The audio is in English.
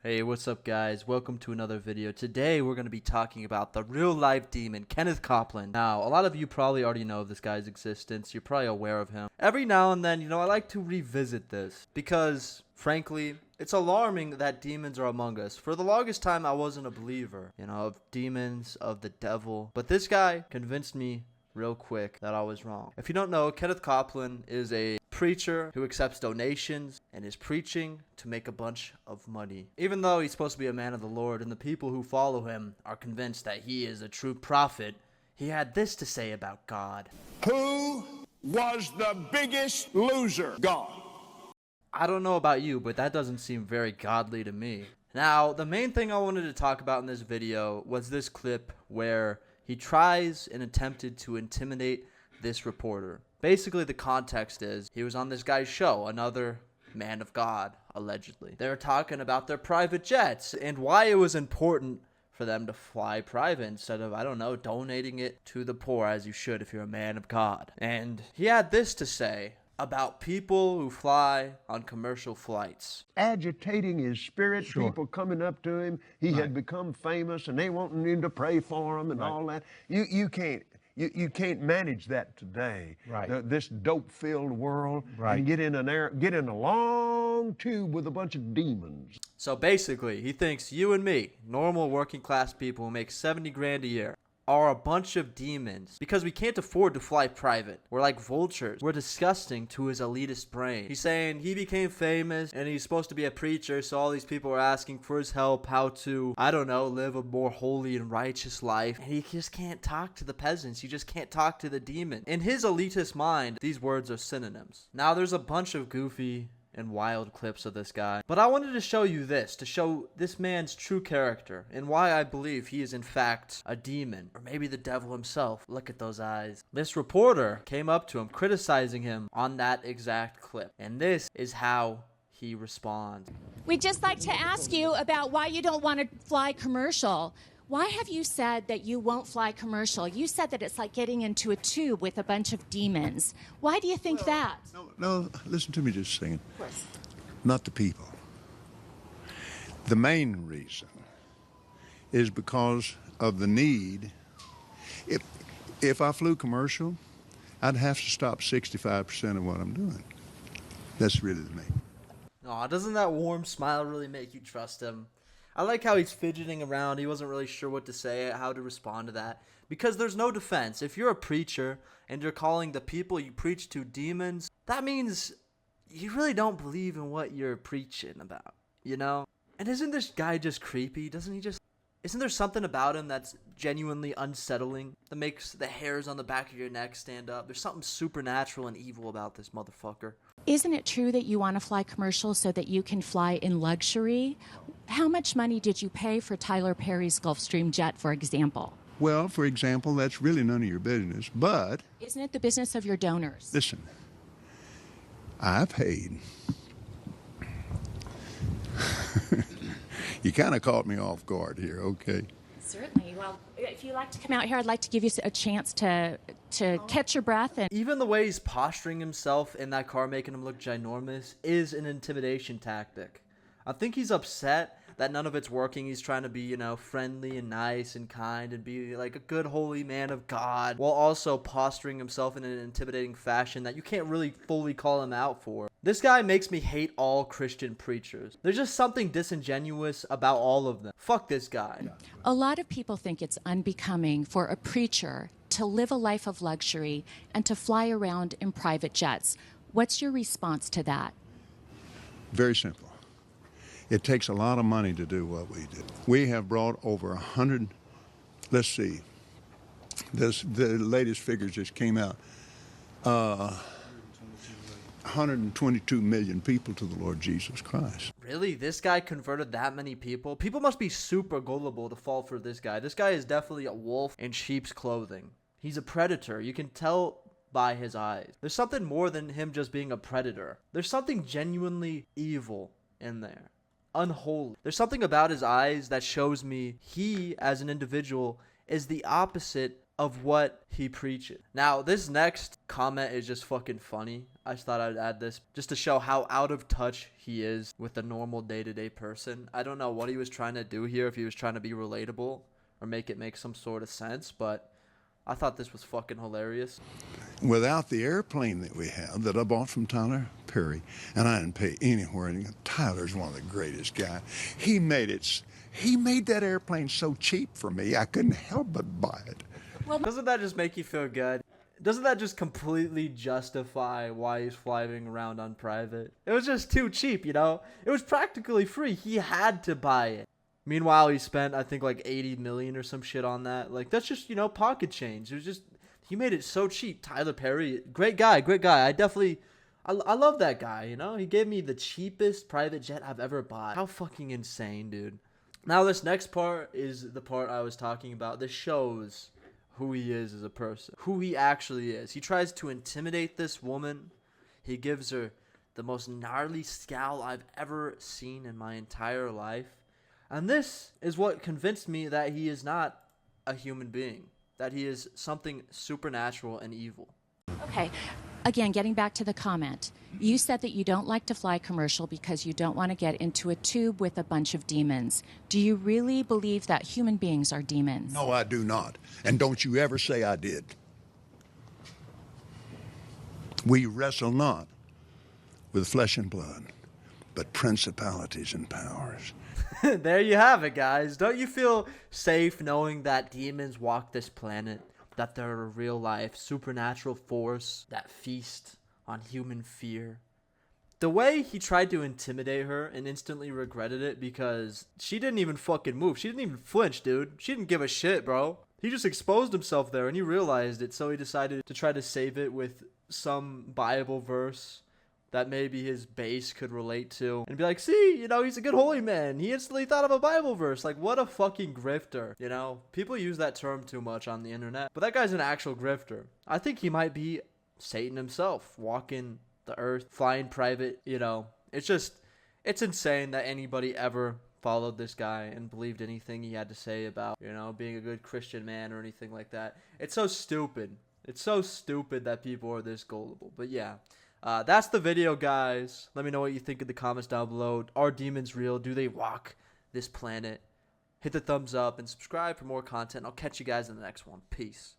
Hey, what's up guys? Welcome to another video. Today we're going to be talking about the real life demon, Kenneth Copeland. Now, a lot of you probably already know of this guy's existence. You're probably aware of him. Every now and then, I like to revisit this because, frankly, it's alarming that demons are among us. For the longest time, I wasn't a believer, of demons, of the devil. But this guy convinced me real quick that I was wrong. If you don't know, Kenneth Copeland is a preacher who accepts donations and is preaching to make a bunch of money. Even though he's supposed to be a man of the Lord and the people who follow him are convinced that he is a true prophet, he had this to say about God. Who was the biggest loser? God. I don't know about you, but that doesn't seem very godly to me. Now, the main thing I wanted to talk about in this video was this clip where he tries and attempted to intimidate this reporter. Basically, the context is he was on this guy's show, another man of God, allegedly. They were talking about their private jets and why it was important for them to fly private instead of, donating it to the poor as you should if you're a man of God. And he had this to say about people who fly on commercial flights. Agitating his spirit, people coming up to him. He had become famous and they wanting him to pray for him and all that. You can't manage that today. This dope-filled world and get in a long tube with a bunch of demons. So basically, he thinks you and me, normal working class people who make 70 grand a year, are a bunch of demons because we can't afford to fly private. We're like vultures. We're disgusting to his elitist brain. He's saying he became famous and he's supposed to be a preacher, so all these people are asking for his help how to, live a more holy and righteous life. And he just can't talk to the peasants. You just can't talk to the demon. In his elitist mind, these words are synonyms. Now, there's a bunch of goofy and wild clips of this guy, but I wanted to show you this to show this man's true character and why I believe he is in fact a demon or maybe the devil himself. Look at those eyes. This reporter came up to him criticizing him on that exact clip, and this is how he responds. We'd just like to ask you about why you don't want to fly commercial. Why have you said that you won't fly commercial? You said that it's like getting into a tube with a bunch of demons. Why do you think that? No, listen to me just a second. Of course. Not the people. The main reason is because of the need. If I flew commercial, I'd have to stop 65% of what I'm doing. That's really the main. Aw, doesn't that warm smile really make you trust him? I like how he's fidgeting around. He wasn't really sure what to say, how to respond to that. Because there's no defense. If you're a preacher and you're calling the people you preach to demons, that means you really don't believe in what you're preaching about, And isn't this guy just creepy? Isn't there something about him that's genuinely unsettling, that makes the hairs on the back of your neck stand up? There's something supernatural and evil about this motherfucker. Isn't it true that you want to fly commercial so that you can fly in luxury? How much money did you pay for Tyler Perry's Gulfstream jet, for example? Well, for example, that's really none of your business, but... Isn't it the business of your donors? Listen, I paid. You kind of caught me off guard here, okay? Certainly. Well, if you'd like to come out here, I'd like to give you a chance to catch your breath. And even the way he's posturing himself in that car, making him look ginormous, is an intimidation tactic. I think he's upset that none of it's working. He's trying to be, friendly and nice and kind and be like a good holy man of God, while also posturing himself in an intimidating fashion that you can't really fully call him out for. This guy makes me hate all Christian preachers. There's just something disingenuous about all of them. Fuck this guy. a lot of people think it's unbecoming for a preacher to live a life of luxury and to fly around in private jets. What's your response to that? Very simple. It takes a lot of money to do what we do. We have brought over 100, let's see, the latest figures just came out, 122 million people to the Lord Jesus Christ. Really? This guy converted that many people? People must be super gullible to fall for this guy. This guy is definitely a wolf in sheep's clothing. He's a predator. You can tell by his eyes. There's something more than him just being a predator. There's something genuinely evil in there. Unholy. There's something about his eyes that shows me he, as an individual, is the opposite of what he preaches. Now, this next comment is just fucking funny. I just thought I'd add this just to show how out of touch he is with the normal day-to-day person. I don't know what he was trying to do here, if he was trying to be relatable or make it make some sort of sense, but I thought this was fucking hilarious. Without the airplane that we have that I bought from Tyler Perry, and I didn't pay anywhere, and Tyler's one of the greatest guys. He made that airplane so cheap for me, I couldn't help but buy it. Well, doesn't that just make you feel good? Doesn't that just completely justify why he's flying around on private? It was just too cheap, you know? It was practically free. He had to buy it. Meanwhile, he spent, I think, like 80 million or some shit on that. Like, that's just, you know, pocket change. It was just, he made it so cheap. Tyler Perry, great guy, great guy. I love that guy, you know? He gave me the cheapest private jet I've ever bought. How fucking insane, dude. Now, this next part is the part I was talking about. This shows who he is as a person, who he actually is. He tries to intimidate this woman. He gives her the most gnarly scowl I've ever seen in my entire life. And this is what convinced me that he is not a human being, that he is something supernatural and evil. Okay. Again, getting back to the comment, you said that you don't like to fly commercial because you don't want to get into a tube with a bunch of demons. Do you really believe that human beings are demons? No, I do not. And don't you ever say I did. We wrestle not with flesh and blood, but principalities and powers. There you have it, guys. Don't you feel safe knowing that demons walk this planet? That they're a real life supernatural force that feast on human fear? The way he tried to intimidate her and instantly regretted it because she didn't even fucking move. She didn't even flinch, dude. She didn't give a shit, bro. He just exposed himself there and he realized it, so he decided to try to save it with some Bible verse that maybe his base could relate to and be like, see, you know, he's a good holy man. He instantly thought of a Bible verse. Like, what a fucking grifter, you know? People use that term too much on the internet, but that guy's an actual grifter. I think he might be Satan himself, walking the earth, flying private, you know. It's insane that anybody ever followed this guy and believed anything he had to say about, you know, being a good Christian man or anything like that. It's so stupid. It's so stupid that people are this gullible. But yeah. That's the video, guys. Let me know what you think in the comments down below. Are demons real? Do they walk this planet? Hit the thumbs up and subscribe for more content. I'll catch you guys in the next one. Peace.